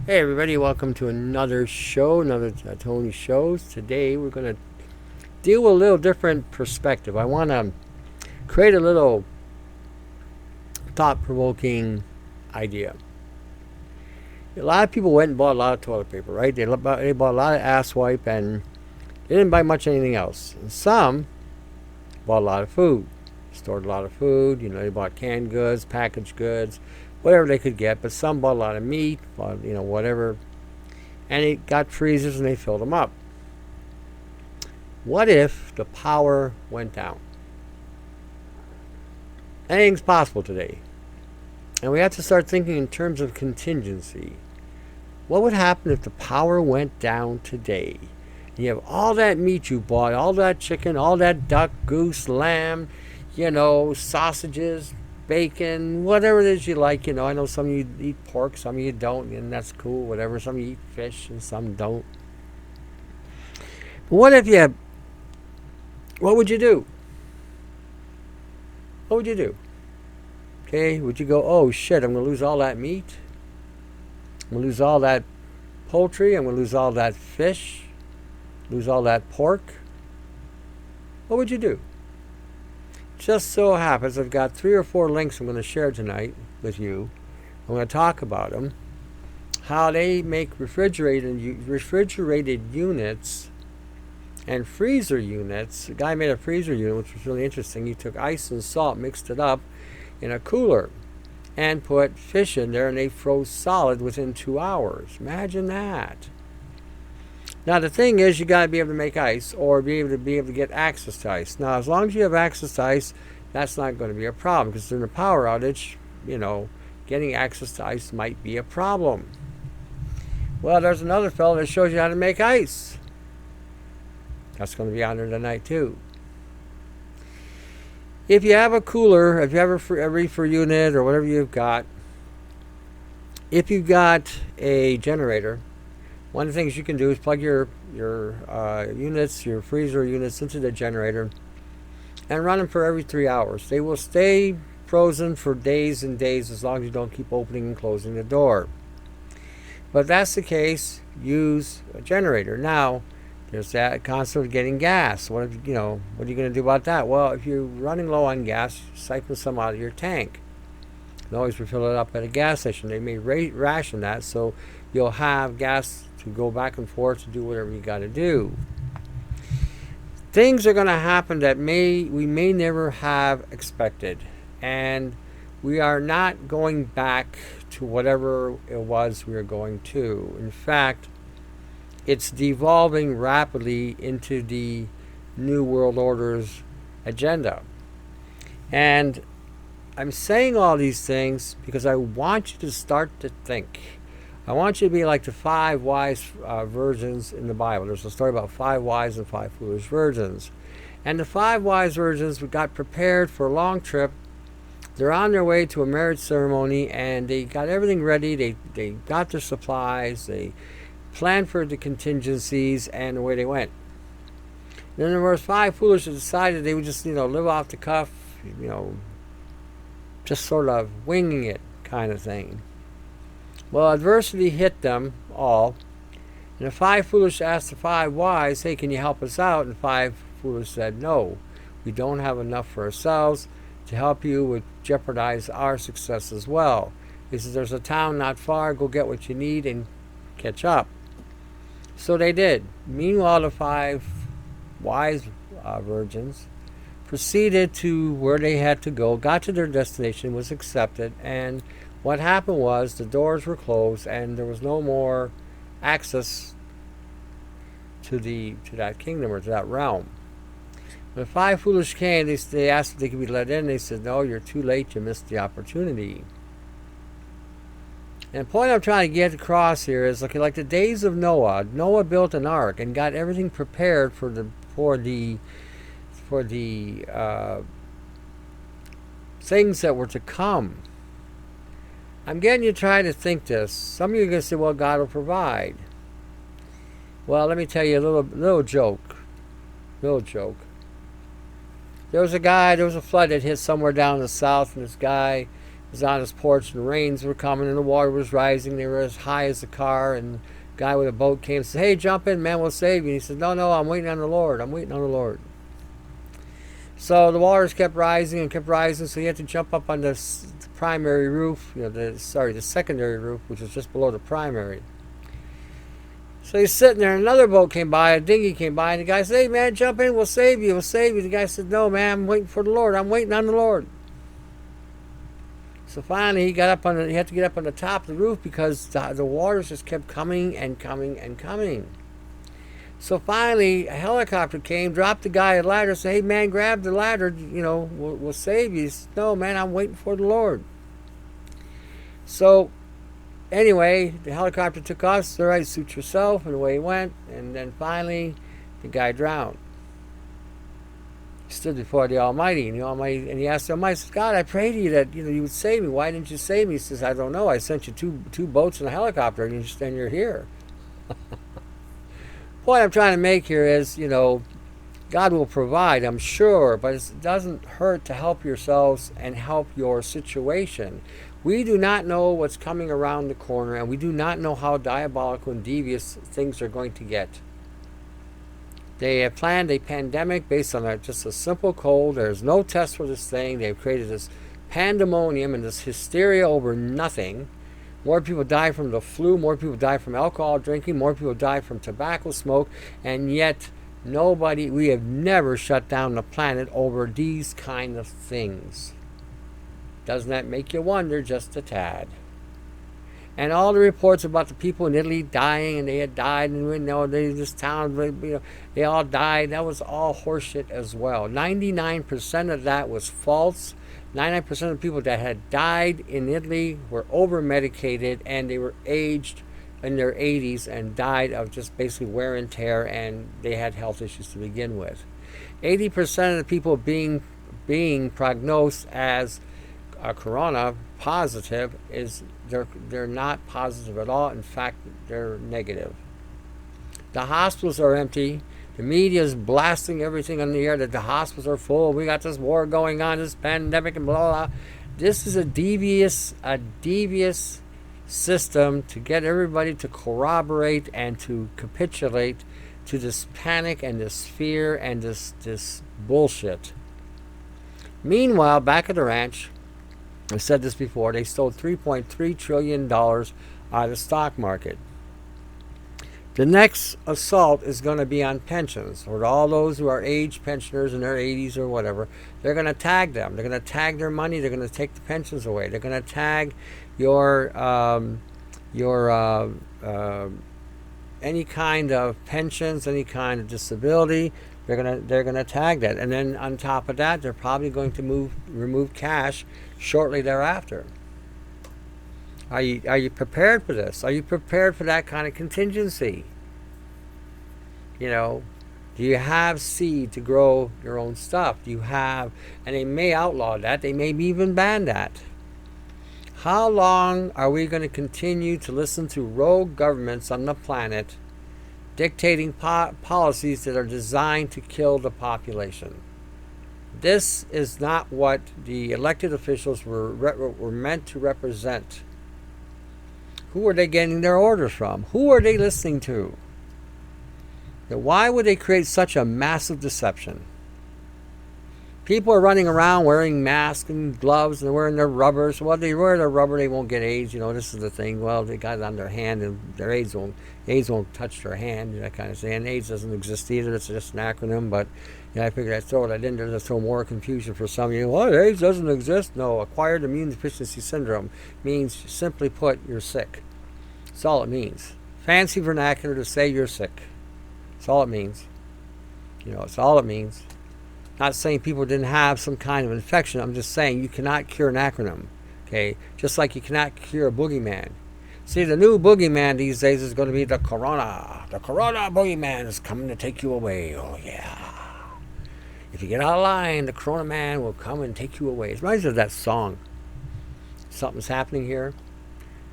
Hey everybody, welcome to another show, another Tony Shows. Today we're going to deal with a little different perspective. I want to create a little thought-provoking idea. A lot of people went and bought a lot of toilet paper, right? They bought a lot of ass wipe and they didn't buy much anything else. And some bought a lot of food, stored a lot of food. They bought canned goods, packaged goods, whatever they could get, but some bought a lot of meat, bought, whatever, and they got freezers and they filled them up. What if the power went down? Anything's possible today. And we have to start thinking in terms of contingency. What would happen if the power went down today? You have all that meat you bought, all that chicken, all that duck, goose, lamb, sausages, bacon, whatever it is you like. I know some of you eat pork, some of you don't, and that's cool, whatever. Some of you eat fish and some don't. But what would you do? What would you do? Okay, would you go, oh shit, I'm going to lose all that meat? I'm going to lose all that poultry? I'm going to lose all that fish? Lose all that pork? What would you do? Just so happens I've got 3 or 4 links I'm going to share tonight with you. I'm going to talk about them. How they make refrigerated units and freezer units. The guy made a freezer unit, which was really interesting. He took ice and salt, mixed it up in a cooler, and put fish in there, and they froze solid within 2 hours. Imagine that. Now the thing is, you got to be able to make ice, or be able to get access to ice. Now, as long as you have access to ice, that's not going to be a problem, because during a power outage, getting access to ice might be a problem. Well, there's another fellow that shows you how to make ice. That's going to be on there tonight too. If you have a cooler, if you have a reefer unit or whatever you've got, if you've got a generator, one of the things you can do is plug your units, your freezer units, into the generator and run them for every 3 hours. They will stay frozen for days and days as long as you don't keep opening and closing the door. But if that's the case, use a generator. Now, there's that concept of getting gas. What are you going to do about that? Well, if you're running low on gas, siphon some out of your tank. You can always refill it up at a gas station. They may ration that, so you'll have gas to go back and forth to do whatever you got to do. Things are going to happen that we may never have expected, and we are not going back to whatever it was we were going to. In fact, it's devolving rapidly into the New World Order's agenda. And I'm saying all these things because I want you to start to think. I want you to be like the 5 wise virgins in the Bible. There's a story about 5 wise and 5 foolish virgins. And the 5 wise virgins got prepared for a long trip. They're on their way to a marriage ceremony, and they got everything ready. They got their supplies. They planned for the contingencies, and away they went. Then there were 5 foolish that decided they would just, live off the cuff, just sort of winging it kind of thing. Well, adversity hit them all, and the 5 foolish asked the 5 wise, hey, can you help us out? And 5 foolish said, no, we don't have enough for ourselves. To help you would jeopardize our success as well. He says, there's a town not far, go get what you need and catch up. So they did. Meanwhile, the 5 wise virgins proceeded to where they had to go, got to their destination, was accepted, and what happened was the doors were closed and there was no more access to that kingdom or to that realm. When the 5 foolish came, they asked if they could be let in. They said, no, you're too late, you missed the opportunity. And the point I'm trying to get across here is like the days of Noah. Noah built an ark and got everything prepared for the things that were to come. I'm getting you to try to think this. Some of you are going to say, well, God will provide. Well, let me tell you a little joke. Little joke. There was a flood that hit somewhere down in the south, and this guy was on his porch, and the rains were coming, and the water was rising. They were as high as the car, and the guy with a boat came and said, "Hey, jump in, man, we'll save you." And he said, No, I'm waiting on the Lord. I'm waiting on the Lord. So the waters kept rising and kept rising, so he had to jump up on the primary roof, the secondary roof, which was just below the primary. So he's sitting there, and another boat came by, a dinghy came by, and the guy said, "Hey, man, jump in, we'll save you, we'll save you." The guy said, "No, man, I'm waiting for the Lord. I'm waiting on the Lord." So finally, he had to get up on the top of the roof because the waters just kept coming and coming and coming. So finally, a helicopter came, dropped the guy a ladder, said, "Hey, man, grab the ladder, we'll save you." He said, "No, man, I'm waiting for the Lord." So anyway, the helicopter took off, said, "All right, suit yourself," and away he went. And then finally, the guy drowned. He stood before the Almighty, and he asked the Almighty, says, "God, I pray to you that you would save me. Why didn't you save me?" He says, "I don't know. I sent you two boats and a helicopter, and you're here." What I'm trying to make here is, God will provide, I'm sure, but it doesn't hurt to help yourselves and help your situation. We do not know what's coming around the corner, and we do not know how diabolical and devious things are going to get. They have planned a pandemic based on just a simple cold. There's no test for this thing. They've created this pandemonium and this hysteria over nothing. More people die from the flu, more people die from alcohol drinking, more people die from tobacco smoke, and yet we have never shut down the planet over these kind of things. Doesn't that make you wonder just a tad? And all the reports about the people in Italy dying, and they had died, and this town, they all died, that was all horseshit as well. 99% of that was false. 99% of the people that had died in Italy were over-medicated, and they were aged in their 80s and died of just basically wear and tear, and they had health issues to begin with. 80% of the people being prognosed as corona positive they're not positive at all. In fact, they're negative. The hospitals are empty. The media is blasting everything on the air that the hospitals are full. We got this war going on, this pandemic, and blah blah. This is a devious system to get everybody to corroborate and to capitulate to this panic and this fear and this bullshit. Meanwhile, back at the ranch, I've said this before, they stole $3.3 trillion out of the stock market. The next assault is going to be on pensions, or all those who are age pensioners in their 80s or whatever. They're going to tag them. They're going to tag their money. They're going to take the pensions away. They're going to tag your any kind of pensions, any kind of disability. They're gonna tag that, and then on top of that, they're probably going to remove cash shortly thereafter. Are you prepared for this? Are you prepared for that kind of contingency? Do you have seed to grow your own stuff? Do you have, and they may outlaw that. They may even ban that. How long are we going to continue to listen to rogue governments on the planet dictating policies that are designed to kill the population? This is not what the elected officials were meant to represent. Who are they getting their orders from? Who are they listening to? Now, why would they create such a massive deception? People are running around wearing masks and gloves, and they're wearing their rubbers. Well, they wear their rubber, they won't get AIDS. This is the thing. Well, they got it on their hand, and their AIDS won't touch their hand, that kind of thing. And AIDS doesn't exist either. It's just an acronym, but I figured I'd throw that in there to throw more confusion for some of you. Well, AIDS doesn't exist. No, acquired immune deficiency syndrome means, simply put, you're sick. That's all it means. Fancy vernacular to say you're sick. That's all it means. It's all it means. Not saying people didn't have some kind of infection. I'm just saying you cannot cure an acronym. Okay? Just like you cannot cure a boogeyman. See, the new boogeyman these days is going to be the corona. The corona boogeyman is coming to take you away. Oh, yeah. If you get out of line, the corona man will come and take you away. It reminds me of that song. Something's happening here.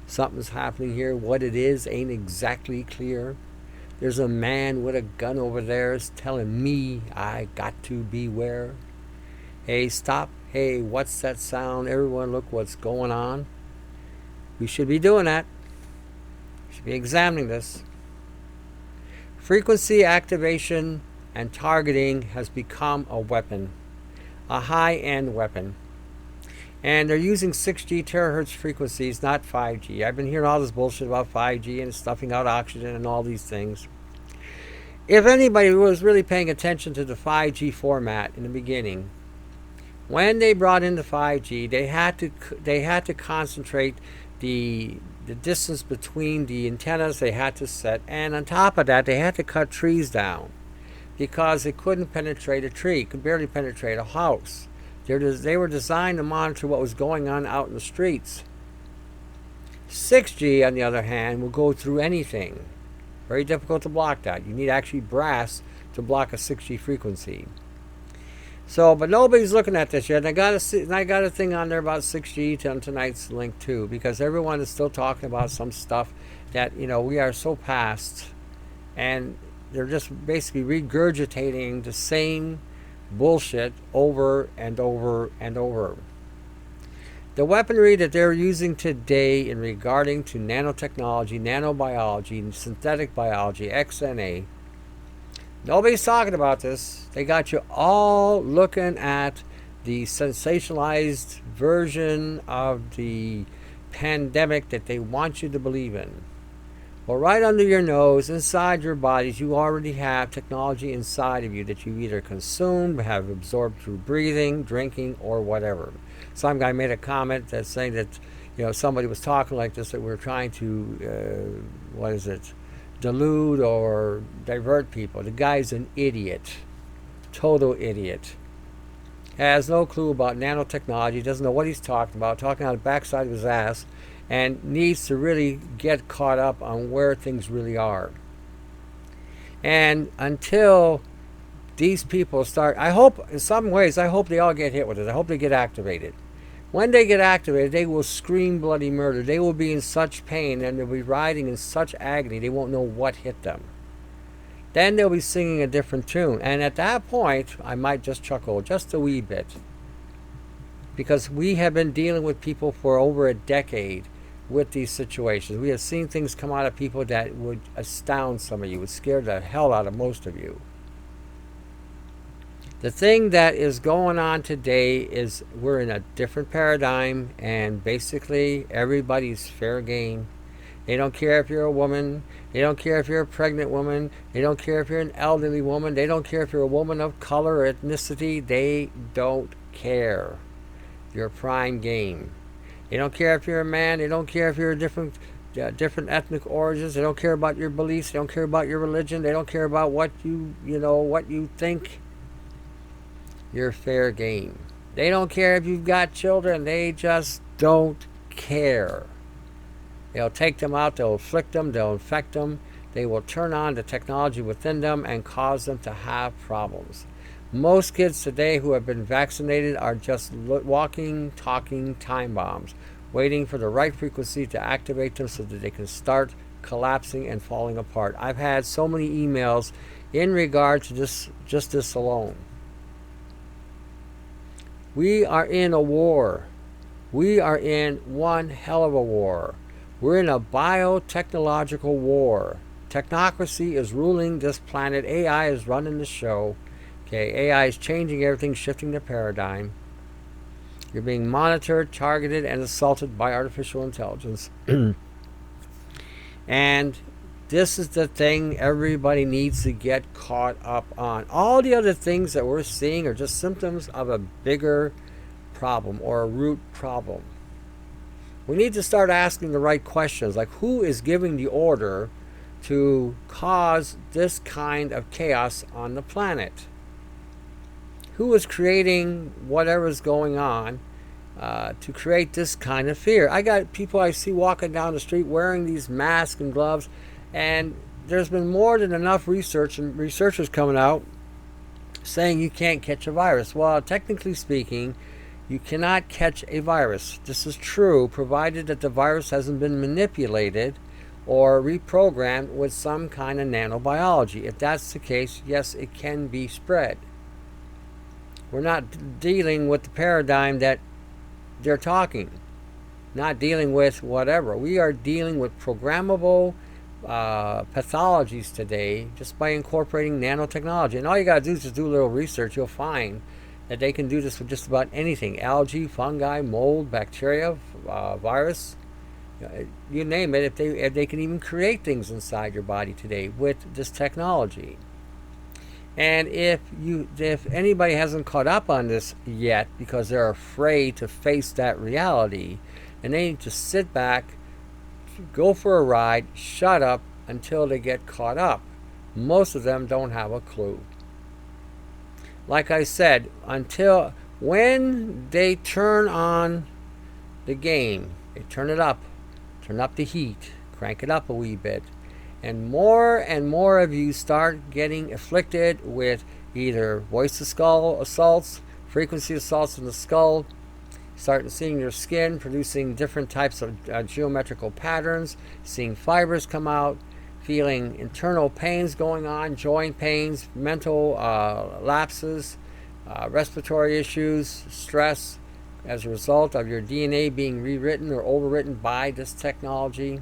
Something's happening here. What it is ain't exactly clear. There's a man with a gun over there is telling me I got to beware. Hey, stop. hey, what's that sound? Everyone look what's going on. We should be doing that. We should be examining this. Frequency activation and targeting has become a weapon, a high-end weapon. And they're using 6G terahertz frequencies, not 5G. I've been hearing all this bullshit about 5G and stuffing out oxygen and all these things. If anybody was really paying attention to the 5G format in the beginning, when they brought in the 5G, they had to concentrate the distance between the antennas they had to set, and on top of that, they had to cut trees down because it couldn't penetrate a tree, could barely penetrate a house. They were designed to monitor what was going on out in the streets. 6G, on the other hand, will go through anything. Very difficult to block that. You need actually brass to block a 6G frequency. So, but nobody's looking at this yet. And I got a thing on there about 6G on tonight's link too, because everyone is still talking about some stuff that, we are so past, and they're just basically regurgitating the same bullshit over and over and over. The weaponry that they're using today in regarding to nanotechnology, nanobiology, synthetic biology, XNA, nobody's talking about this. They got you all looking at the sensationalized version of the pandemic that they want you to believe in. Well, right under your nose, inside your bodies, you already have technology inside of you that you either consumed, have absorbed through breathing, drinking, or whatever. Some guy made a comment that's saying that, somebody was talking like this, that we're trying to, delude or divert people. The guy's an idiot. Total idiot. Has no clue about nanotechnology, doesn't know what he's talking about, talking out the backside of his ass, and needs to really get caught up on where things really are. And until these people start, I hope, in some ways, I hope they all get hit with it. I hope they get activated. When they get activated, they will scream bloody murder. They will be in such pain, and they'll be writhing in such agony, they won't know what hit them. Then they'll be singing a different tune. And at that point, I might just chuckle just a wee bit. Because we have been dealing with people for over a decade with these situations. We have seen things come out of people that would astound some of you, would scare the hell out of most of you. The thing that is going on today is we're in a different paradigm, and basically everybody's fair game. They don't care if you're a woman. They don't care if you're a pregnant woman. They don't care if you're an elderly woman. They don't care if you're a woman of color or ethnicity. They don't care. You're prime game. They don't care if you're a man. They don't care if you're a different ethnic origins. They don't care about your beliefs. They don't care about your religion. They don't care about what what you think. You're fair game. They don't care if you've got children. They just don't care. They'll take them out. They'll afflict them. They'll infect them. They will turn on the technology within them and cause them to have problems. Most kids today who have been vaccinated are just walking, talking time bombs, waiting for the right frequency to activate them so that they can start collapsing and falling apart. I've had so many emails in regard to this alone. We are in a war. We are in one hell of a war. We're in a biotechnological war. Technocracy is ruling this planet. AI is running the show. Okay, AI is changing everything, shifting the paradigm. You're being monitored, targeted, and assaulted by artificial intelligence. And this is the thing everybody needs to get caught up on. All the other things that we're seeing are just symptoms of a bigger problem or a root problem. We need to start asking the right questions, like who is giving the order to cause this kind of chaos on the planet? Who is creating whatever is going on to create this kind of fear? I got people I see walking down the street wearing these masks and gloves, and there's been more than enough research and researchers coming out saying you can't catch a virus. Well, technically speaking, you cannot catch a virus. This is true, provided that the virus hasn't been manipulated or reprogrammed with some kind of nanobiology. If that's the case, yes, it can be spread. We're not dealing with the paradigm that they're talking, not dealing with whatever. We are dealing with programmable pathologies today just by incorporating nanotechnology. And all you got to do is just do a little research. You'll find that they can do this with just about anything: algae, fungi, mold, bacteria, virus, you name it. If they can even create things inside your body today with this technology. And if anybody hasn't caught up on this yet because they're afraid to face that reality, and they need to sit back, go for a ride, shut up until they get caught up. Most of them don't have a clue. Like I said, until when they turn on the game, they turn it up, turn up the heat, crank it up a wee bit, and more of you start getting afflicted with either voice to skull assaults, frequency assaults in the skull, start seeing your skin producing different types of geometrical patterns, seeing fibers come out, feeling internal pains going on, joint pains, mental lapses, respiratory issues, stress as a result of your DNA being rewritten or overwritten by this technology.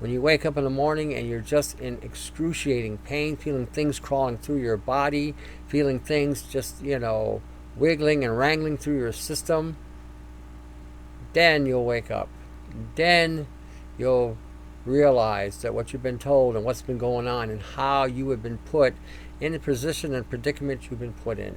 When you wake up in the morning and you're just in excruciating pain, feeling things crawling through your body, feeling things just, wiggling and wrangling through your system, then you'll wake up. Then you'll realize that what you've been told and what's been going on and how you have been put in the position and predicament you've been put in.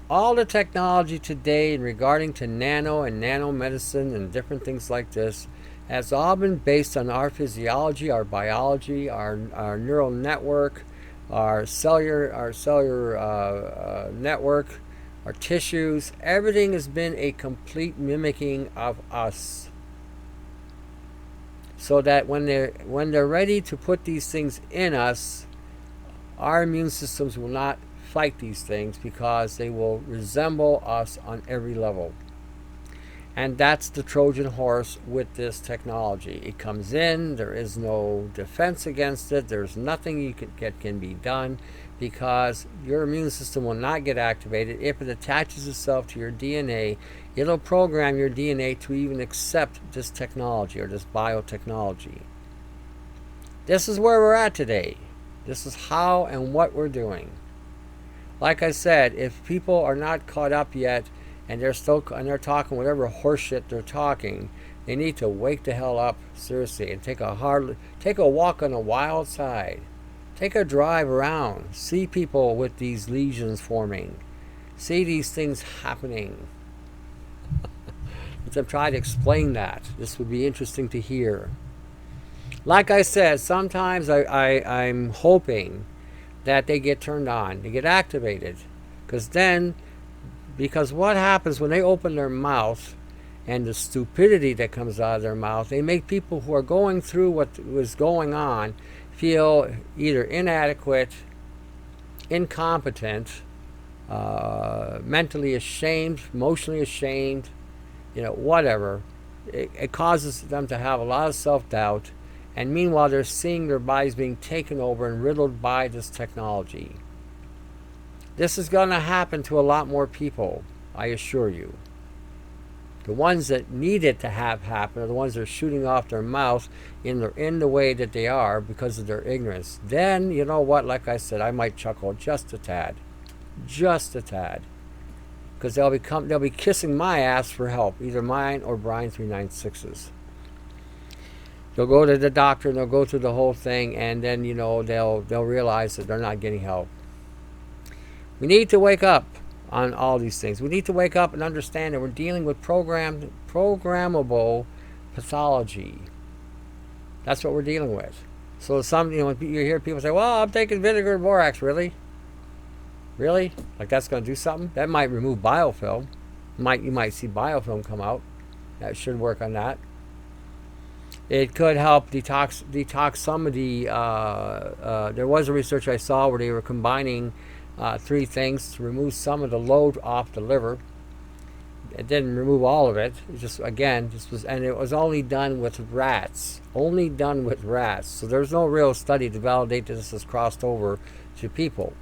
All the technology today in regarding to nano and nanomedicine and different things like this has all been based on our physiology, our biology, our neural network, our cellular network, our tissues. Everything has been a complete mimicking of us, so that when they're ready to put these things in us, our immune systems will not fight these things because they will resemble us on every level. And that's the Trojan horse with this technology. It comes in, there is no defense against it, there's nothing can be done, because your immune system will not get activated. If it attaches itself to your DNA, it'll program your DNA to even accept this technology or this biotechnology. This is where we're at today. This is how and what we're doing. Like I said, if people are not caught up yet, and they're talking whatever horseshit they're talking, they need to wake the hell up, seriously, and take a walk on the wild side. Take a drive around. See people with these lesions forming. See these things happening. I'm trying to explain that. This would be interesting to hear. Like I said, sometimes I'm hoping that they get turned on, they get activated, because what happens when they open their mouth and the stupidity that comes out of their mouth, they make people who are going through what was going on feel either inadequate, incompetent, mentally ashamed, emotionally ashamed, whatever. It causes them to have a lot of self-doubt, and meanwhile they're seeing their bodies being taken over and riddled by this technology. This is going to happen to a lot more people, I assure you. The ones that need it to have happen are the ones that are shooting off their mouth in the way that they are because of their ignorance. Then, you know what, like I said, I might chuckle just a tad. Just a tad. Because they'll be kissing my ass for help, either mine or Brian 396's. They'll go to the doctor and they'll go through the whole thing, and then they'll realize that they're not getting help. We need to wake up on all these things. We need to wake up and understand that we're dealing with programmable pathology. That's what we're dealing with. So when you hear people say, "Well, I'm taking vinegar and borax," really? Like that's going to do something? That might remove biofilm. You might see biofilm come out. That should work on that. It could help detox some of the. There was a research I saw where they were combining 3 things to remove some of the load off the liver. It didn't remove all of it. It it was only done with rats. So there's no real study to validate that this has crossed over to people.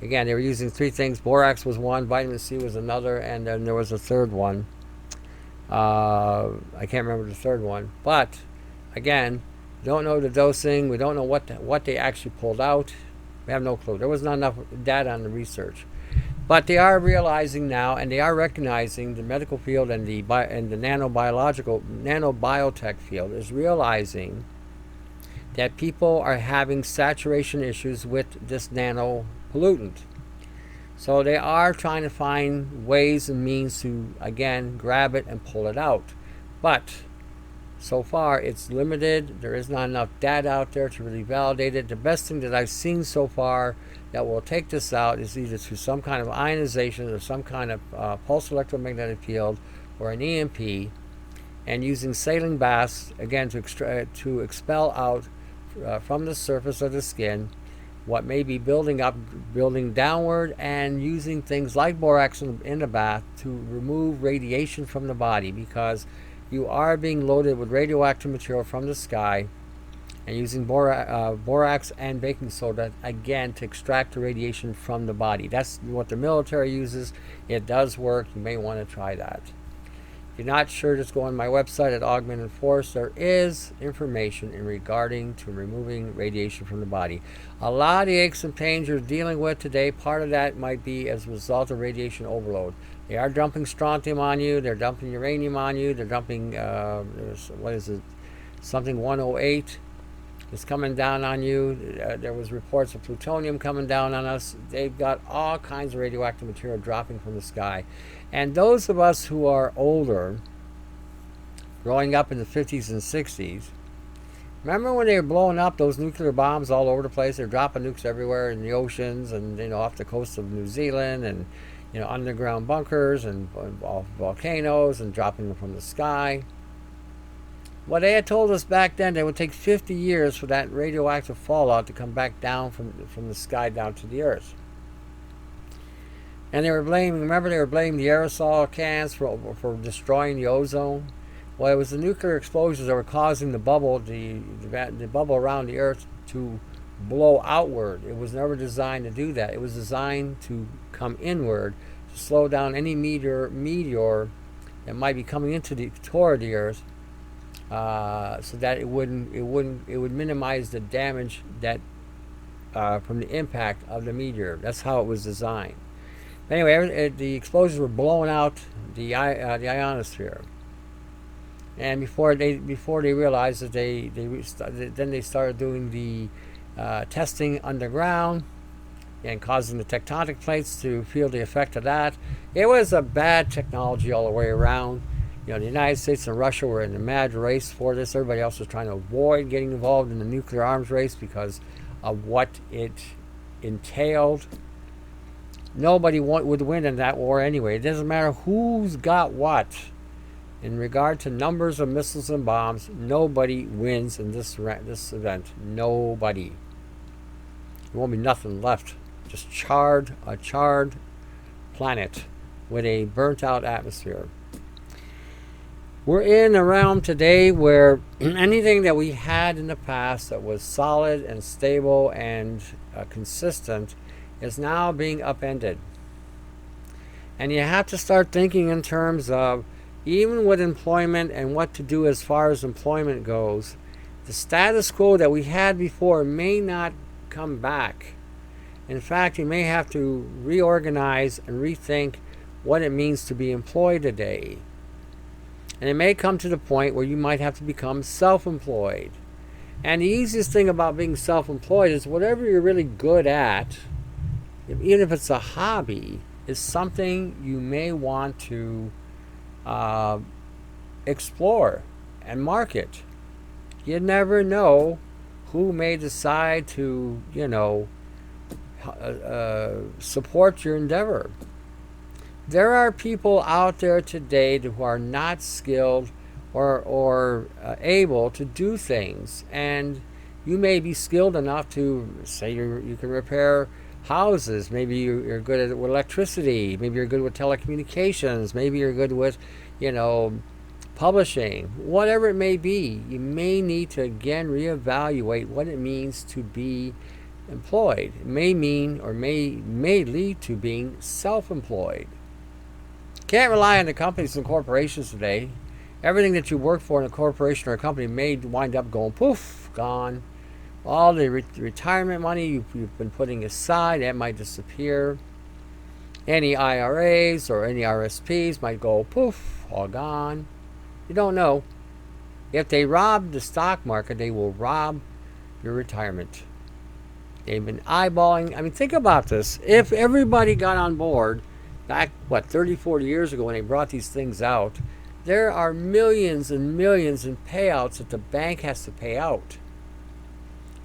Again, they were using three things. Borax was one, vitamin C was another, and then there was a third one. I can't remember the third one. But, again, don't know the dosing. We don't know what they actually pulled out. We have no clue. There was not enough data on the research. But they are realizing now, and they are recognizing, the medical field and the nanobiotech field is realizing that people are having saturation issues with this nano pollutant. So they are trying to find ways and means to, again, grab it and pull it out. But so far it's limited. There is not enough data out there to really validate it. The best thing that I've seen so far that will take this out is either through some kind of ionization or some kind of pulse electromagnetic field or an EMP, and using saline baths, again, to expel out from the surface of the skin what may be building up, building downward, and using things like borax in the bath to remove radiation from the body, because you are being loaded with radioactive material from the sky, and using borax and baking soda, again, to extract the radiation from the body. That's what the military uses. It does work. You may want to try that. If you're not sure, just go on my website at Augmented Force. There is information in regarding to removing radiation from the body. A lot of the aches and pains you're dealing with today, part of that might be as a result of radiation overload. They are dumping strontium on you. They're dumping uranium on you. They're dumping, something 108 is coming down on you. There was reports of plutonium coming down on us. They've got all kinds of radioactive material dropping from the sky. And those of us who are older, growing up in the 50s and 60s, remember when they were blowing up those nuclear bombs all over the place? They're dropping nukes everywhere in the oceans and, off the coast of New Zealand, and, underground bunkers and off volcanoes, and dropping them from the sky. Well, they had told us back then it would take 50 years for that radioactive fallout to come back down from the sky down to the earth. And they were blaming the aerosol cans for destroying the ozone. Well, it was the nuclear explosions that were causing the bubble around the earth to blow outward. It was never designed to do that. It was designed to come inward, to slow down any meteor that might be coming toward the earth, so that it would minimize the damage that from the impact of the meteor. That's how it was designed. Anyway, the explosions were blowing out the ionosphere, and before they realized that then they started doing the testing underground and causing the tectonic plates to feel the effect of that. It was a bad technology all the way around. The United States and Russia were in a mad race for this. Everybody else was trying to avoid getting involved in the nuclear arms race because of what it entailed. Nobody would win in that war anyway. It doesn't matter who's got what. In regard to numbers of missiles and bombs, nobody wins in this event. Nobody. There won't be nothing left. Just a charred planet with a burnt out atmosphere. We're in a realm today where anything that we had in the past that was solid and stable and consistent is now being upended. And you have to start thinking in terms of, even with employment and what to do as far as employment goes, the status quo that we had before may not come back. In fact, you may have to reorganize and rethink what it means to be employed today. And it may come to the point where you might have to become self-employed. And the easiest thing about being self-employed is whatever you're really good at, even if it's a hobby, is something you may want to explore and market. You never know who may decide to, support your endeavor. There are people out there today who are not skilled or able to do things, and you may be skilled enough to say you can repair houses. Maybe you're good at electricity. Maybe you're good with telecommunications. Maybe you're good with, publishing. Whatever it may be, you may need to again reevaluate what it means to be employed. It may mean or may lead to being self-employed. Can't rely on the companies and corporations today. Everything that you work for in a corporation or a company may wind up going poof, gone. All the retirement money you've been putting aside, that might disappear. Any IRAs or any RSPs might go poof, all gone. You don't know. If they rob the stock market, they will rob your retirement. They've been eyeballing. I mean, think about this. If everybody got on board back, 30, 40 years ago when they brought these things out, there are millions and millions in payouts that the bank has to pay out.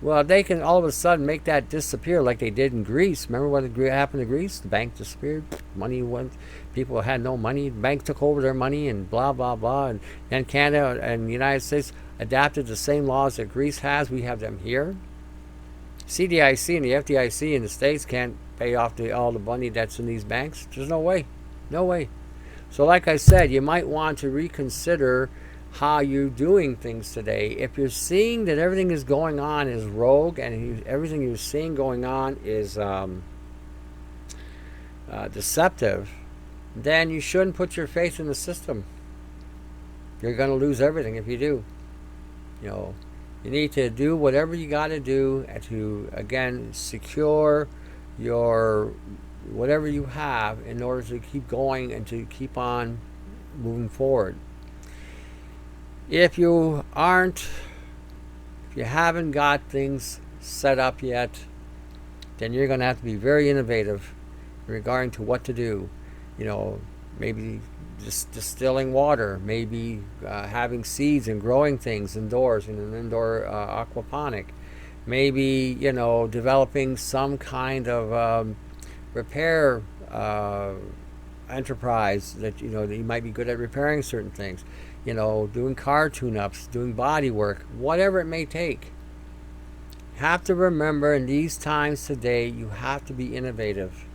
Well, they can all of a sudden make that disappear like they did in Greece. Remember what happened to Greece? The bank disappeared. Money went. People had no money. The bank took over their money and blah, blah, blah. And then Canada and the United States adapted the same laws that Greece has. We have them here. CDIC and the FDIC in the States can't pay off all the money that's in these banks. There's no way. No way. So like I said, you might want to reconsider how you're doing things today. If you're seeing that everything is going on is rogue and everything you're seeing going on is deceptive, then you shouldn't put your faith in the system. You're going to lose everything if you do. You need to do whatever you got to do to, again, secure your whatever you have in order to keep going and to keep on moving forward. If you haven't got things set up yet, then you're going to have to be very innovative regarding to what to do. Maybe just distilling water, maybe having seeds and growing things indoors in an indoor aquaponic, maybe developing some kind of repair enterprise that that you might be good at repairing certain things. Doing car tune-ups, doing body work, whatever it may take. Have to remember in these times today, you have to be innovative.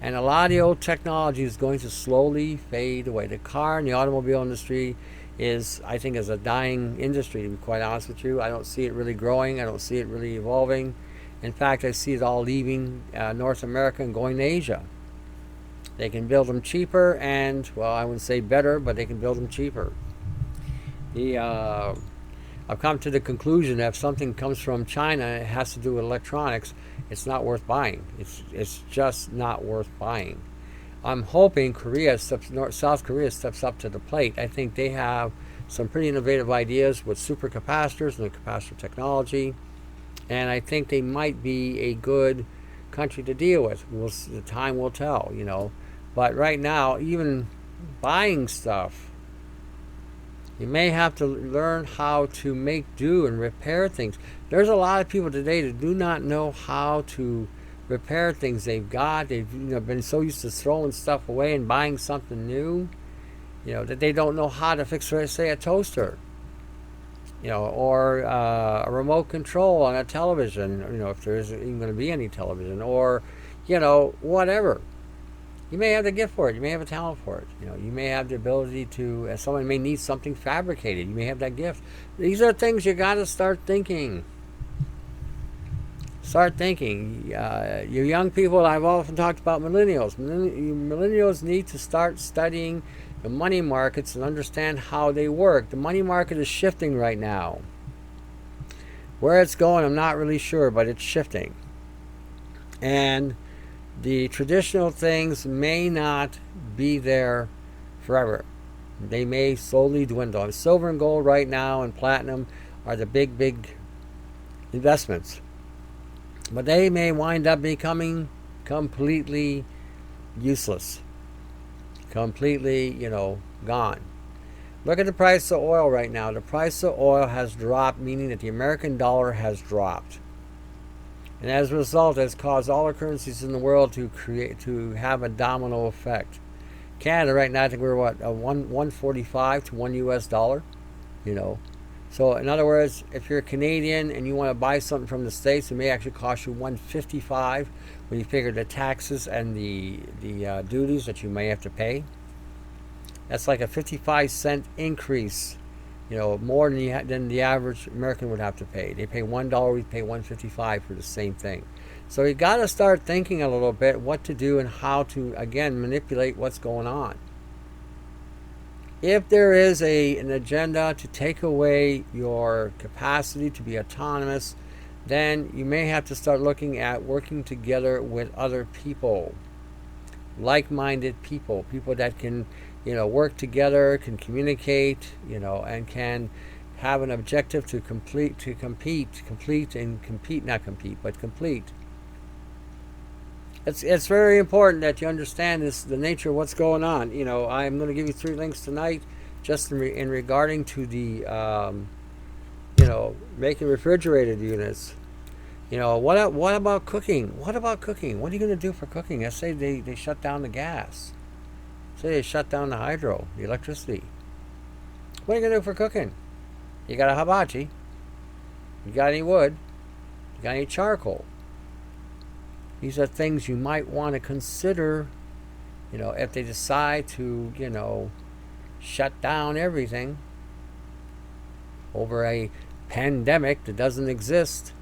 And a lot of the old technology is going to slowly fade away. The car and the automobile industry I think, is a dying industry, to be quite honest with you. I don't see it really growing. I don't see it really evolving. In fact, I see it all leaving North America and going to Asia. They can build them cheaper and, well, I wouldn't say better, but they can build them cheaper. I've come to the conclusion that if something comes from China and it has to do with electronics, it's not worth buying. It's just not worth buying. I'm hoping South Korea steps up to the plate. I think they have some pretty innovative ideas with supercapacitors and the capacitor technology, and I think they might be a good country to deal with. The time will tell, But right now, even buying stuff, you may have to learn how to make do and repair things. There's a lot of people today that do not know how to repair things they've got. They've been so used to throwing stuff away and buying something new, that they don't know how to fix, say, a toaster, or a remote control on a television, if there isn't even going to be any television, or, whatever. You may have the gift for it. You may have a talent for it. You may have the ability to, someone may need something fabricated. You may have that gift. These are things you got to start thinking. Start thinking. You young people, I've often talked about millennials. Millennials need to start studying the money markets and understand how they work. The money market is shifting right now. Where it's going, I'm not really sure, but it's shifting. And the traditional things may not be there forever. They may slowly dwindle. Silver and gold right now and platinum are the big investments. But they may wind up becoming completely useless. Completely, gone. Look at the price of oil right now. The price of oil has dropped, meaning that the American dollar has dropped. And as a result, it has caused all the currencies in the world to have a domino effect. Canada right now, I think we're $1.45 to $1 US. So in other words, if you're a Canadian and you want to buy something from the States, it may actually cost you $1.55 when you figure the taxes and the duties that you may have to pay. That's like a 55-cent increase. More than the average American would have to pay. They pay $1, we pay $1.55 for the same thing. So you got to start thinking a little bit what to do and how to, again, manipulate what's going on. If there is an agenda to take away your capacity to be autonomous, then you may have to start looking at working together with other people, like-minded people, people that can, work together, can communicate, and can have an objective to complete. It's very important that you understand the nature of what's going on. I'm going to give you 3 links tonight, just in regarding to the, making refrigerated units. What about cooking? What about cooking? What are you going to do for cooking? Let's say they shut down the gas. Say they shut down the hydro, the electricity. What are you going to do for cooking? You got a hibachi. You got any wood? You got any charcoal? These are things you might want to consider, if they decide to, shut down everything over a pandemic that doesn't exist.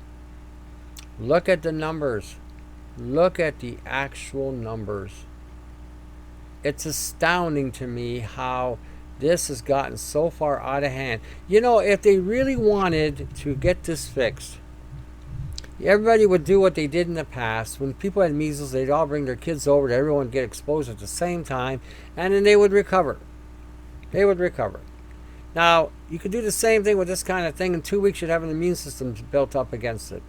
Look at the numbers. Look at the actual numbers. It's astounding to me how this has gotten so far out of hand. If they really wanted to get this fixed, everybody would do what they did in the past. When people had measles, they'd all bring their kids over to everyone get exposed at the same time, and then they would recover. Now, you could do the same thing with this kind of thing. In 2 weeks, you'd have an immune system built up against it.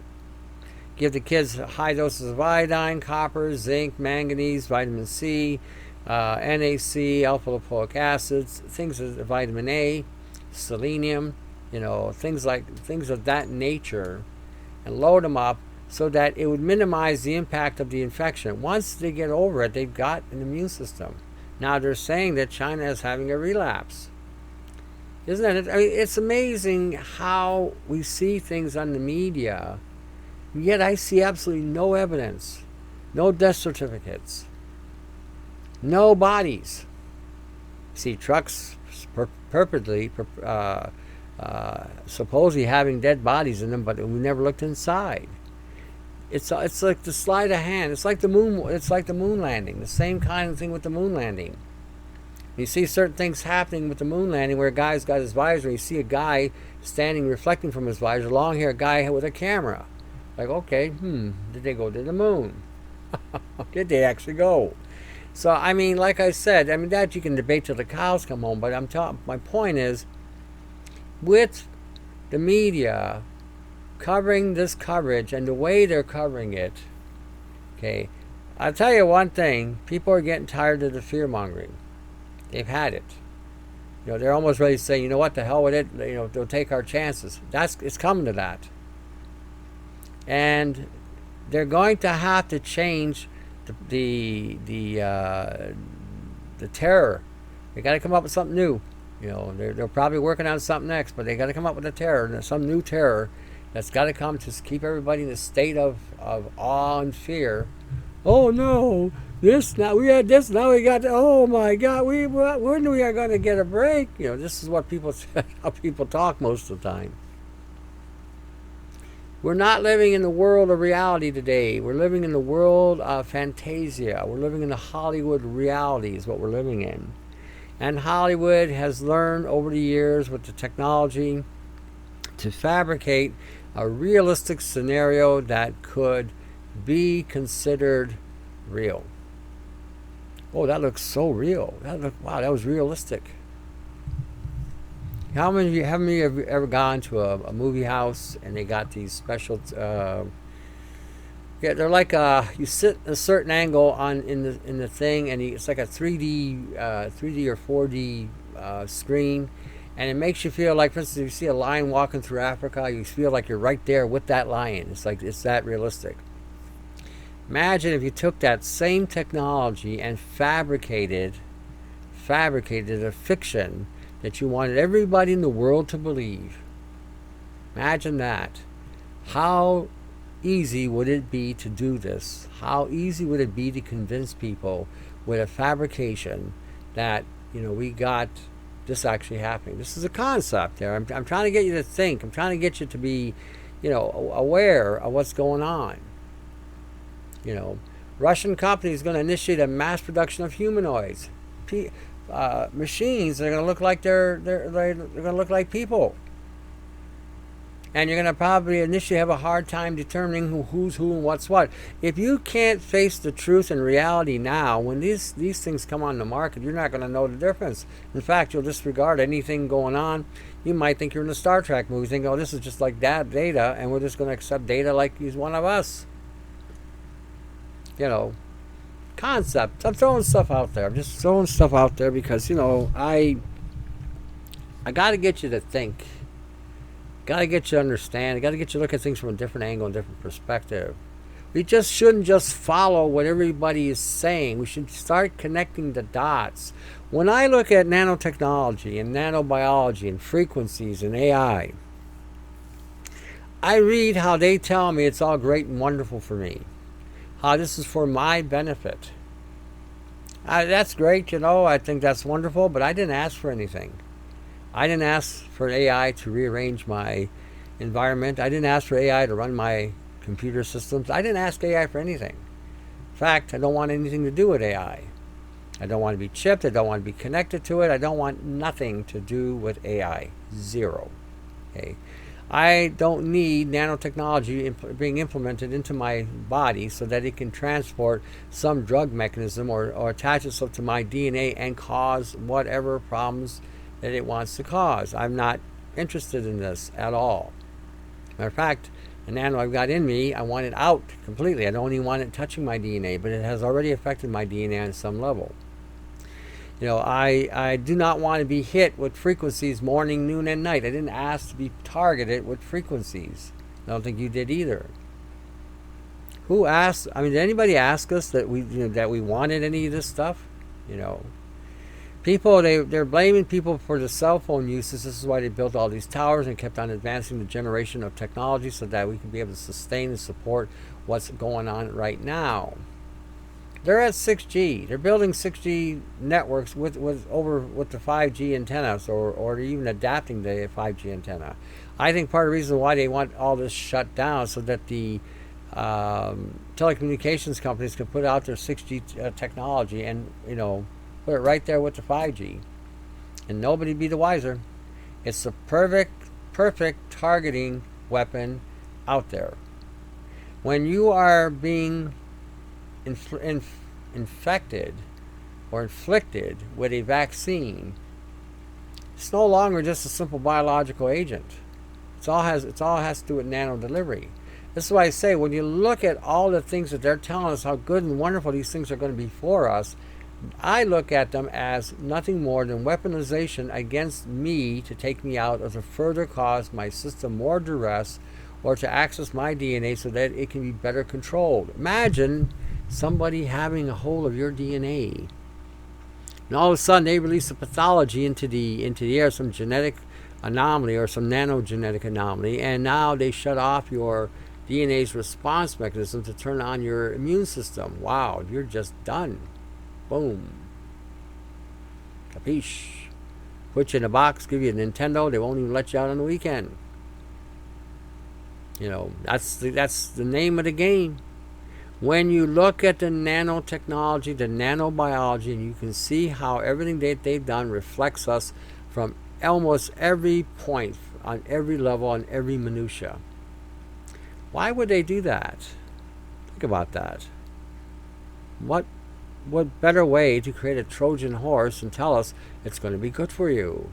Give the kids high doses of iodine, copper, zinc, manganese, vitamin C, NAC, alpha-lipoic acids, things of vitamin A, selenium, things of that nature, and load them up so that it would minimize the impact of the infection. Once they get over it, they've got an immune system. Now they're saying that China is having a relapse. Isn't it? It's amazing how we see things on the media, yet I see absolutely no evidence, no death certificates, no bodies. See trucks purportedly supposedly having dead bodies in them, but we never looked inside. It's like the sleight of hand. It's like the moon landing. The same kind of thing with the moon landing. You see certain things happening with the moon landing where a guy's got his visor. You see a guy standing, reflecting from his visor, long-haired guy with a camera. Like, okay, did they go to the moon? Did they actually go? So, like I said, that you can debate till the cows come home. But my point is, with the media covering this coverage and the way they're covering it, okay, I'll tell you one thing, people are getting tired of the fear-mongering. They've had it. They're almost ready to say, you know what, the hell with it, they'll take our chances. It's coming to that. And they're going to have to change the terror. They got to come up with something new. They're probably working on something next, but they got to come up with a terror, some new terror that's got to come to keep everybody in a state of awe and fear. Oh no, now we had this, now we got, oh my God, when are we going to get a break? This is what how people talk most of the time. We're not living in the world of reality today. We're living in the world of fantasia. We're living in the Hollywood reality is what we're living in. And Hollywood has learned over the years with the technology to fabricate a realistic scenario that could be considered real. Oh, that looks so real. Wow, that was realistic. How many of you have ever gone to a movie house and they got these special? They're like you sit a certain angle in the thing, and it's like a 3D or 4D screen, and it makes you feel like, for instance, if you see a lion walking through Africa, you feel like you're right there with that lion. It's that realistic. Imagine if you took that same technology and fabricated a fiction that you wanted everybody in the world to believe. Imagine that. How easy would it be to do this? How easy would it be to convince people with a fabrication that, we got this actually happening? This is a concept there. I'm trying to get you to think. I'm trying to get you to be, aware of what's going on. You know, Russian company is going to initiate a mass production of humanoids, machines that are going to look like they're going to look like people, and you're going to probably initially have a hard time determining who's who and what's what. If you can't face the truth and reality now, when these things come on the market, you're not going to know the difference. In fact, you'll disregard anything going on. You might think you're in the Star Trek movie, think, oh, this is just like that Data, and we're just going to accept Data like he's one of us. You know, concept. I'm throwing stuff out there. I'm just throwing stuff out there because, you know, I got to get you to think. Got to get you to understand. Got to get you to look at things from a different angle and different perspective. We just shouldn't just follow what everybody is saying. We should start connecting the dots. When I look at nanotechnology and nanobiology and frequencies and AI, I read how they tell me it's all great and wonderful for me. How this is for my benefit. That's great, you know. I think that's wonderful, but I didn't ask for anything. I didn't ask for AI to rearrange my environment. I didn't ask for AI to run my computer systems. I didn't ask AI for anything. In fact, I don't want anything to do with AI. I don't want to be chipped. I don't want to be connected to it. I don't want nothing to do with AI. Zero. Okay. I don't need nanotechnology being implemented into my body so that it can transport some drug mechanism or attach itself to my DNA and cause whatever problems that it wants to cause. I'm not interested in this at all. Matter of fact, the nano I've got in me, I want it out completely. I don't even want it touching my DNA, but it has already affected my DNA on some level. You know, I do not want to be hit with frequencies morning, noon, and night. I didn't ask to be targeted with frequencies. I don't think you did either. Who asked? I mean, did anybody ask us that we wanted any of this stuff? You know, people they're blaming people for the cell phone uses. This is why they built all these towers and kept on advancing the generation of technology so that we can be able to sustain and support what's going on right now. They're at 6G. They're building 6G networks with the 5G antennas, or even adapting the 5G antenna. I think part of the reason why they want all this shut down so that the telecommunications companies can put out their 6G technology and, you know, put it right there with the 5G, and nobody be the wiser. It's the perfect targeting weapon out there. When you are being infected or inflicted with a vaccine, it's no longer just a simple biological agent. It all has to do with nano delivery. This is why I say, when you look at all the things that they're telling us how good and wonderful these things are going to be for us, I look at them as nothing more than weaponization against me to take me out or to further cause my system more duress or to access my DNA so that it can be better controlled. Imagine somebody having a hold of your DNA, and all of a sudden they release a pathology into the air, some genetic anomaly or some nanogenetic anomaly, and now they shut off your DNA's response mechanism to turn on your immune system. Wow, you're just done. Boom. Capiche. Put you in a box, give you a Nintendo, they won't even let you out on the weekend. You know, that's the name of the game. When you look at the nanotechnology, the nanobiology, and you can see how everything that they've done reflects us from almost every point, on every level, on every minutia. Why would they do that? Think about that. What better way to create a Trojan horse and tell us it's going to be good for you?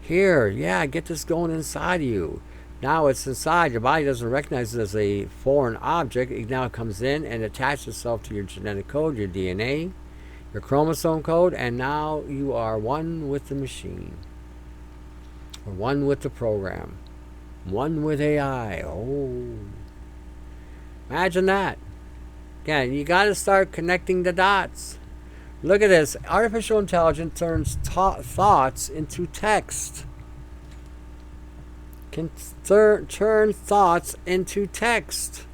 Here, yeah, get this going inside of you. Now it's inside. Your body doesn't recognize it as a foreign object. It now comes in and attaches itself to your genetic code, your DNA, your chromosome code, and now you are one with the machine. Or one with the program. One with AI. Oh. Imagine that. Again, you got to start connecting the dots. Look at this. Artificial intelligence turns thoughts into text. Can turn thoughts into text.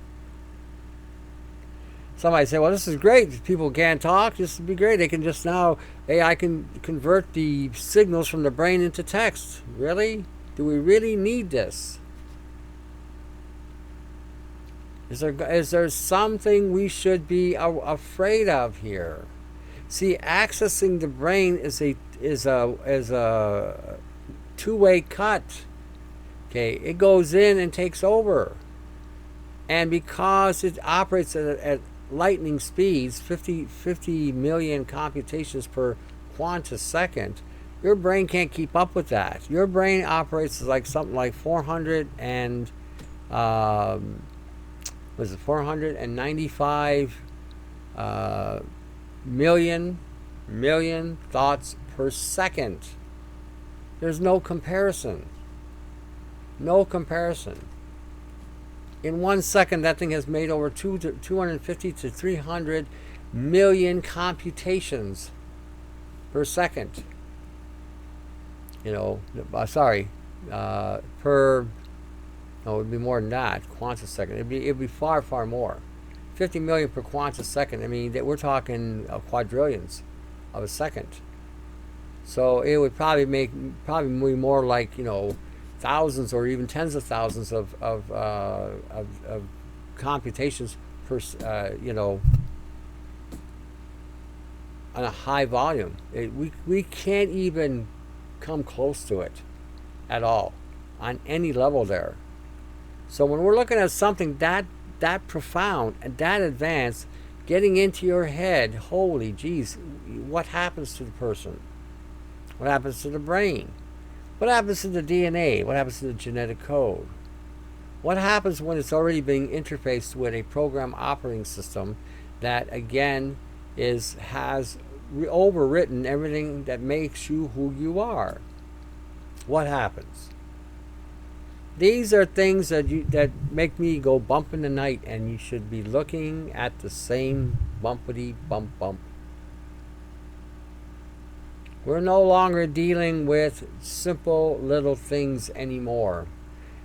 Somebody say, well, this is great. If people can't talk, this would be great. They can just now, AI can convert the signals from the brain into text. Really? Do we really need this? Is there something we should be afraid of here? See, accessing the brain is a two-way cut. Okay, it goes in and takes over, and because it operates at lightning speeds, 50 million computations per quantisecond, your brain can't keep up with that. Your brain operates like something like 495 million thoughts per second. There's no comparison. No comparison. In 1 second, that thing has made over 250 to 300 million computations per second. Per, no, it would be more than that, quantisecond. It'd be far, far more. 50 million per quantisecond. I mean, we're talking quadrillions of a second. So it would probably be more like, thousands or even tens of thousands of computations per, on a high volume. We can't even come close to it at all on any level there. So when we're looking at something that profound and that advanced getting into your head, holy geez, what happens to the person? What happens to the brain? What happens to the DNA? What happens to the genetic code? What happens when it's already being interfaced with a program operating system that, again, has overwritten everything that makes you who you are? What happens? These are things that make me go bump in the night, and you should be looking at the same bumpity bump. We're no longer dealing with simple little things anymore.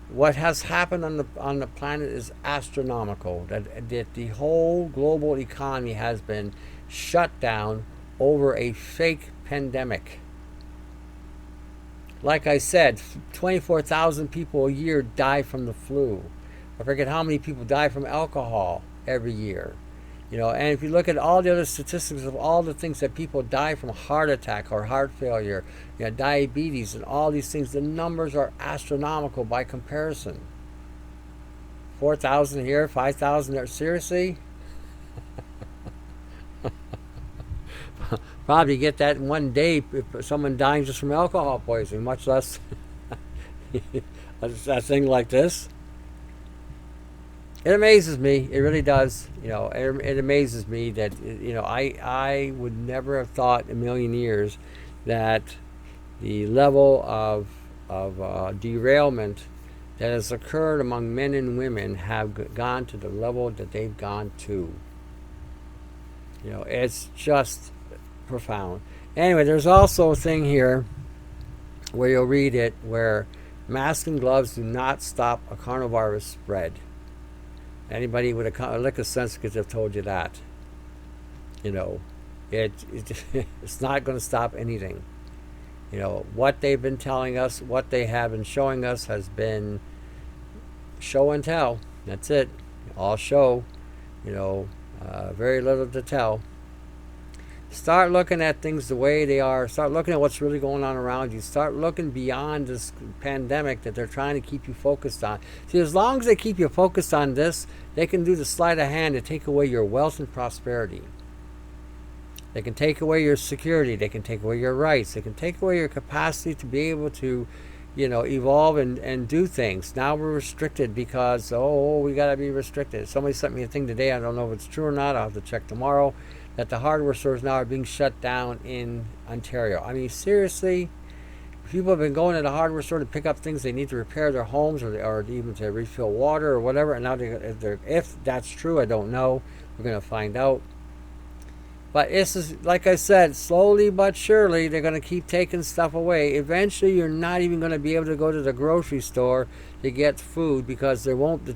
What has happened on the planet is astronomical. That the whole global economy has been shut down over a fake pandemic. Like I said, 24,000 people a year die from the flu. I forget how many people die from alcohol every year. And if you look at all the other statistics of all the things that people die from, heart attack or heart failure, diabetes and all these things, the numbers are astronomical by comparison. 4,000 here, 5,000 there. Seriously? Probably get that in one day if someone dying just from alcohol poisoning, much less a thing like this. It amazes me. It really does. It amazes me that I would never have thought in a million years that the level of derailment that has occurred among men and women have gone to the level that they've gone to. It's just profound. Anyway, there's also a thing here where you'll read it where masks and gloves do not stop a coronavirus spread. Anybody with a lick of sense could have told you that. It's not going to stop anything. What they've been telling us, what they have been showing us has been show and tell. That's it. All show. Very little to tell. Start looking at things the way they are. Start looking at what's really going on around you. Start looking beyond this pandemic that they're trying to keep you focused on. See, as long as they keep you focused on this, they can do the sleight of hand to take away your wealth and prosperity. They can take away your security. They can take away your rights. They can take away your capacity to be able to, evolve and do things. Now we're restricted because, we got to be restricted. Somebody sent me a thing today. I don't know if it's true or not. I'll have to check tomorrow. That the hardware stores now are being shut down in Ontario. I mean, seriously, people have been going to the hardware store to pick up things they need to repair their homes or even to refill water or whatever. And now, if that's true, I don't know. We're going to find out. But this is, like I said, slowly but surely, they're going to keep taking stuff away. Eventually, you're not even going to be able to go to the grocery store to get food because there won't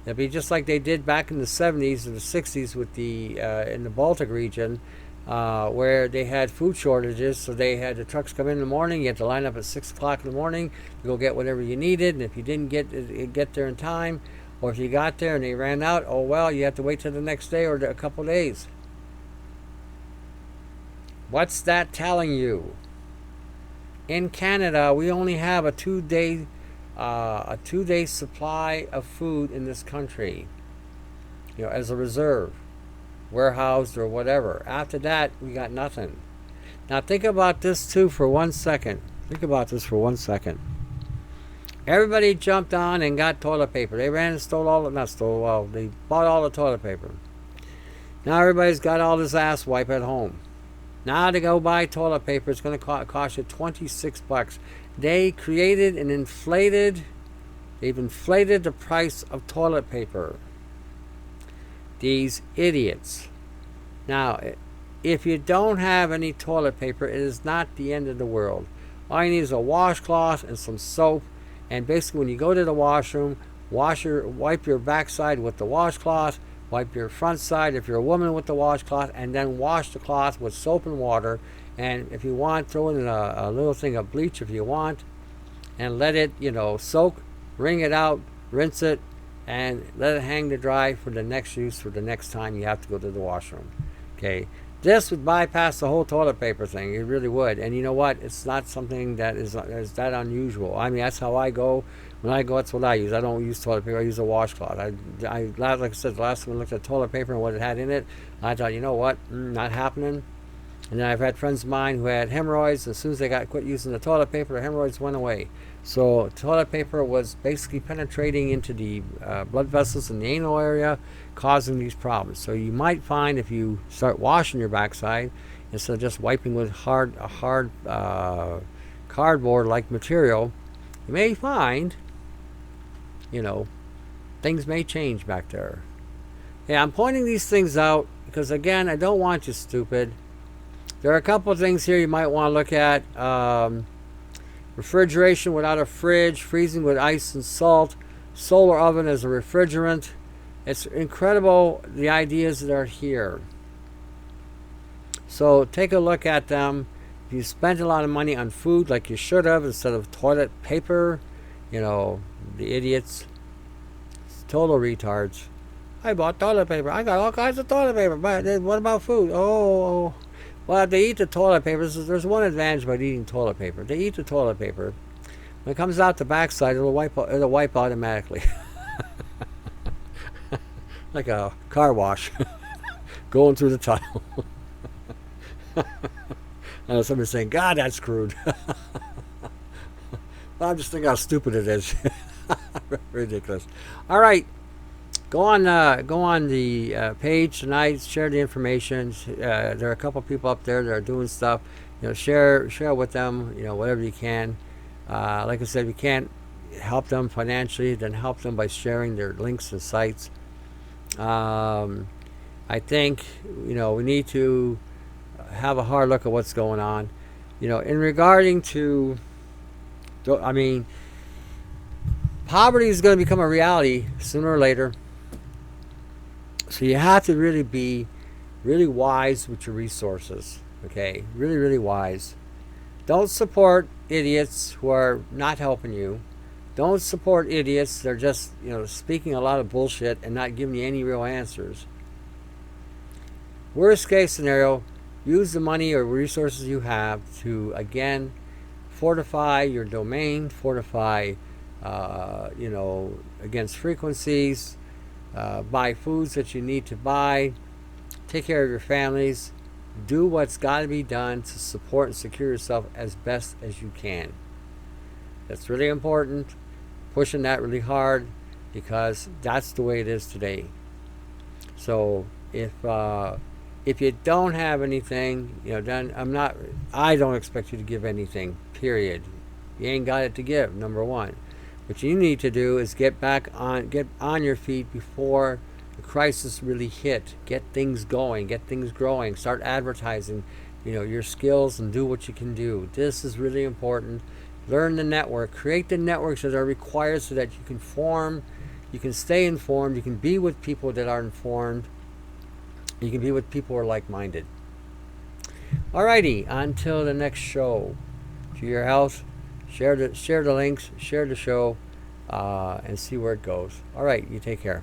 it'll be just like they did back in the 70s and the 60s with in the Baltic region, where they had food shortages. So they had the trucks come in the morning. You had to line up at 6 o'clock in the morning to go get whatever you needed. And if you didn't get there in time, Or if you got there and they ran out, oh well, you have to wait till the next day or a couple days. What's that telling you? In Canada, we only have a 2 day supply of food in this country, as a reserve, warehoused or whatever. After that, we got nothing. Now think about this too for 1 second. Think about this for 1 second. Everybody jumped on and got toilet paper. They ran and they bought all the toilet paper. Now everybody's got all this ass wipe at home. Now to go buy toilet paper, it's going to cost you $26. They've inflated the price of toilet paper. These idiots. Now, if you don't have any toilet paper, it is not the end of the world. All you need is a washcloth and some soap. And basically, when you go to the washroom, wipe your backside with the washcloth, wipe your front side if you're a woman with the washcloth, and then wash the cloth with soap and water. And if you want, throw in a little thing of bleach if you want, and let it, soak, wring it out, rinse it, and let it hang to dry for the next use, for the next time you have to go to the washroom. Okay. This would bypass the whole toilet paper thing. It really would. And you know what? It's not something that is that unusual. I mean, that's how I go. When I go, that's what I use. I don't use toilet paper. I use a washcloth. Like I said, the last time I looked at toilet paper and what it had in it, I thought, you know what? Not happening. And then I've had friends of mine who had hemorrhoids. As soon as they quit using the toilet paper, the hemorrhoids went away. So toilet paper was basically penetrating into the blood vessels in the anal area, causing these problems. So you might find if you start washing your backside, instead of just wiping with hard cardboard-like material, you may find, things may change back there. Yeah, I'm pointing these things out because, again, I don't want you stupid. There are a couple of things here you might want to look at. Refrigeration without a fridge, freezing with ice and salt, solar oven as a refrigerant. It's incredible the ideas that are here. So take a look at them. If you spent a lot of money on food like you should have instead of toilet paper, the idiots, total retards. I bought toilet paper. I got all kinds of toilet paper. But what about food? Oh. Well, if they eat the toilet paper, there's one advantage about eating toilet paper. They eat the toilet paper. When it comes out the backside, it'll wipe automatically. Like a car wash going through the tile. I know somebody's saying, God, that's screwed. Well, I'm just thinking how stupid it is. Ridiculous. All right. Go on the page tonight. Share the information. There are a couple people up there that are doing stuff. Share with them. Whatever you can. Like I said, if you can't help them financially, then help them by sharing their links and sites. I think we need to have a hard look at what's going on. In regarding to, poverty is going to become a reality sooner or later. So you have to really be really wise with your resources. Okay, really, really wise. Don't support idiots who are not helping you. Don't support idiots that are just speaking a lot of bullshit and not giving you any real answers. Worst case scenario, use the money or resources you have to again fortify your domain, fortify against frequencies. Buy foods that you need to buy. Take care of your families. Do what's got to be done to support and secure yourself as best as you can. That's really important. Pushing that really hard because that's the way it is today. So if you don't have anything, then I don't expect you to give anything. Period. You ain't got it to give. Number one. What you need to do is get on your feet before the crisis really hit. Get things going, get things growing. Start advertising, your skills and do what you can do. This is really important. Learn the network. Create the networks that are required so that you can stay informed. You can be with people that are informed. You can be with people who are like-minded. Alrighty, until the next show. To your health. Share the links, share the show, and see where it goes. All right, you take care.